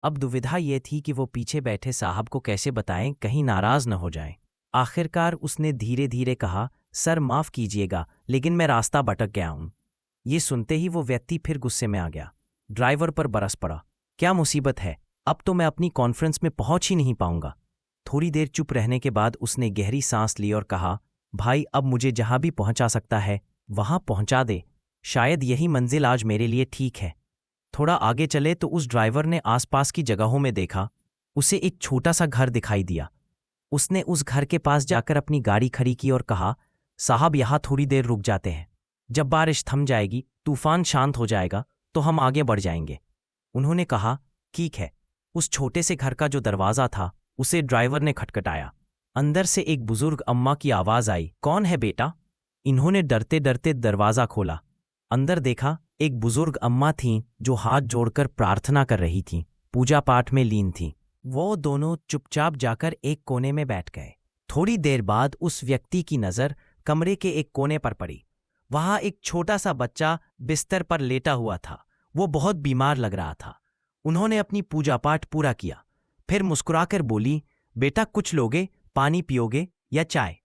अब दुविधा ये थी कि वो पीछे बैठे साहब को कैसे बताएं, कहीं नाराज न हो जाएं। आखिरकार उसने धीरे धीरे कहा, सर माफ़ कीजिएगा, लेकिन मैं रास्ता भटक गया हूं। ये सुनते ही वो व्यक्ति फिर गुस्से में आ गया। ड्राइवर पर बरस पड़ा। क्या मुसीबत है, अब तो मैं अपनी कॉन्फ्रेंस में पहुंच ही नहीं पाऊंगा। थोड़ी देर चुप रहने के बाद उसने गहरी सांस ली और कहा, भाई अब मुझे जहां भी पहुंचा सकता है वहां पहुंचा दे। शायद यही मंजिल आज मेरे लिए ठीक है। थोड़ा आगे चले तो उस ड्राइवर ने आसपास की जगहों में देखा। उसे एक छोटा सा घर दिखाई दिया। उसने उस घर के पास जाकर अपनी गाड़ी खड़ी की और कहा, साहब यहाँ थोड़ी देर रुक जाते हैं। जब बारिश थम जाएगी, तूफान शांत हो जाएगा तो हम आगे बढ़ जाएंगे। उन्होंने कहा, ठीक है। उस छोटे से घर का जो दरवाज़ा था उसे ड्राइवर ने खटखटाया। अंदर से एक बुजुर्ग अम्मा की आवाज़ आई, कौन है बेटा? इन्होंने डरते डरते दरवाज़ा खोला। अंदर देखा, एक बुजुर्ग अम्मा थीं जो हाथ जोड़कर प्रार्थना कर रही थीं, पूजा पाठ में लीन थीं। वो दोनों चुपचाप जाकर एक कोने में बैठ गए। थोड़ी देर बाद उस व्यक्ति की नज़र कमरे के एक कोने पर पड़ी। वहां एक छोटा सा बच्चा बिस्तर पर लेटा हुआ था। वो बहुत बीमार लग रहा था। उन्होंने अपनी पूजा पाठ पूरा किया, फिर मुस्कुराकर बोली, बेटा कुछ लोगे, पानी पियोगे या चाय?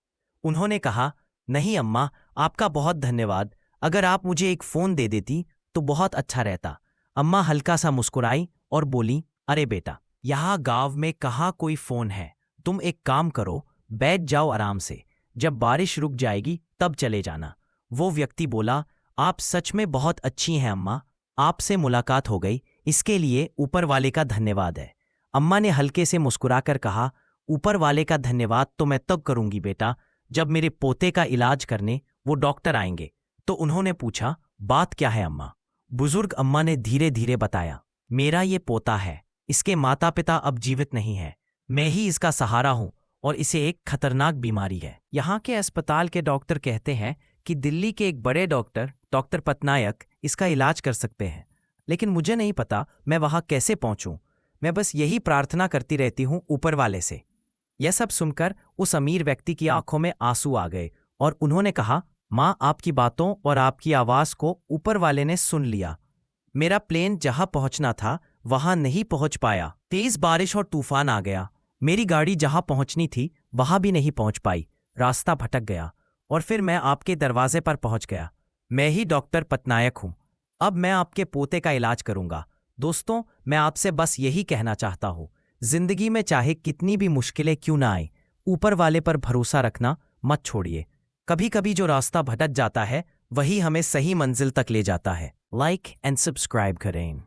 उन्होंने कहा, नहीं अम्मा, आपका बहुत धन्यवाद। अगर आप मुझे एक फ़ोन दे देती तो बहुत अच्छा रहता। अम्मा हल्का सा मुस्कुराई और बोली, अरे बेटा, यहाँ गांव में कहाँ कोई फ़ोन है। तुम एक काम करो, बैठ जाओ आराम से। जब बारिश रुक जाएगी तब चले जाना। वो व्यक्ति बोला, आप सच में बहुत अच्छी हैं अम्मा। आपसे मुलाकात हो गई, इसके लिए ऊपर वाले का धन्यवाद है। अम्मा ने हल्के से मुस्कुराकर कहा, ऊपर वाले का धन्यवाद तो मैं तब करूंगी बेटा जब मेरे पोते का इलाज करने वो डॉक्टर आएंगे। तो उन्होंने पूछा, बात क्या है अम्मा? बुजुर्ग अम्मा ने धीरे धीरे बताया, मेरा ये पोता है, इसके माता पिता अब जीवित नहीं है। मैं ही इसका सहारा हूं और इसे एक खतरनाक बीमारी है। यहाँ के अस्पताल के डॉक्टर कहते हैं कि दिल्ली के एक बड़े डॉक्टर पटनायक इसका इलाज कर सकते हैं, लेकिन मुझे नहीं पता मैं वहां कैसे पहुंचूं। मैं बस यही प्रार्थना करती रहती हूं ऊपर वाले से। यह सब सुनकर उस अमीर व्यक्ति की आंखों में आंसू आ गए और उन्होंने कहा, माँ आपकी बातों और आपकी आवाज को ऊपर वाले ने सुन लिया। मेरा प्लेन जहां पहुंचना था वहां नहीं पहुंच पाया। तेज बारिश और तूफान आ गया। मेरी गाड़ी जहां पहुंचनी थी वहां भी नहीं पहुंच पाई। रास्ता भटक गया और फिर मैं आपके दरवाजे पर पहुंच गया। मैं ही डॉक्टर पटनायक हूं। अब मैं आपके पोते का इलाज करूंगा। दोस्तों, मैं आपसे बस यही कहना चाहता हूं, जिंदगी में चाहे कितनी भी मुश्किलें क्यों ना आए, ऊपर वाले पर भरोसा रखना मत छोड़िए। कभी कभी जो रास्ता भटक जाता है वही हमें सही मंजिल तक ले जाता है। लाइक एंड सब्सक्राइब करें।